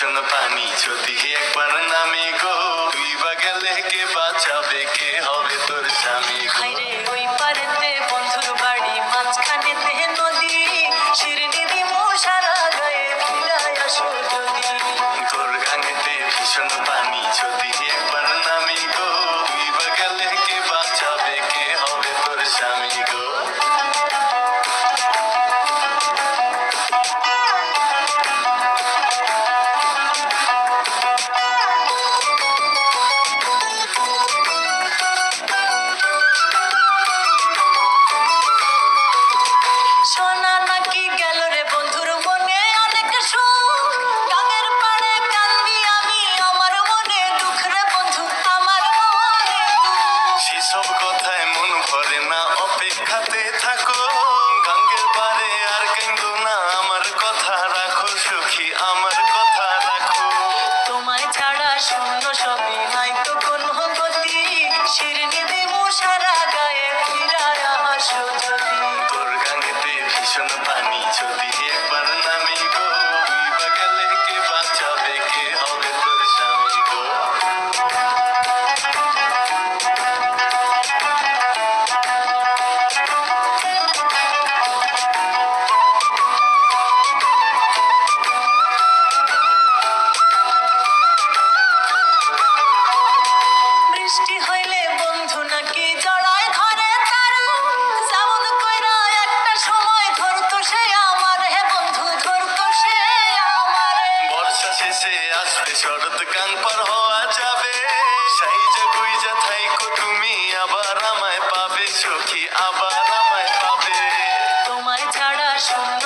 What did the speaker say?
ভীষণ পানি যদি একবার নামে গো, তুই বা গেলে কে বাঁচাবে, কে হবে তোর স্বামী গো? হায়রে ওই পারেতে বন্ধুর বাড়ি, মাঝখানেতে নদী, শিরনি দিমু সারা গায়ে ফিরায় আসো যদি। তোর গাঙেতে ভীষণ পানি যদি একবার নামে গো, তুই বা গেলে কে বাঁচাবে, কে হবে তোর স্বামী গো? সোনা নাকি গেল রে বন্ধুর মনে অনেক সুখ, গাঙের পাড়ে কান্দি আমি, আমার মনে দুঃখ রে বন্ধু, আমার মনে দুঃখ। সেসব কথায় মন ভরে না, অপেক্ষাতে থাকো। গাঙ্গের পারে আর কান্দো না, আমার কথা রাখো সখী, আমার কথা রাখো। তোমায় ছাড়া শূন্য সবই, নাই তো কোনো গতি, শিরনি দিমু সারা গায়ে ফিরায় আসো যদি। তোর গাঙেতে ভীষণ পানি যদি একবার নামে গো, তুই বা গেলে কে বাঁচাবে, কে হবে তোর স্বামী গো? বৃষ্টি হইলে বন্ধু নাকি জড়ায় ধরে তারে, যেমন কইরা একটা সময় ধরতো সে আমার, হে বন্ধু ধরতো সে আমারে। বর্ষা শেষে আসবে শরৎ, কান পার হওয়া যাবে। সাইজা গুইজা থাইকো তুমি, আবার আমায় পাবে সখী, আবার আমায় পাবে। তোমায় ছাড়া শূন্য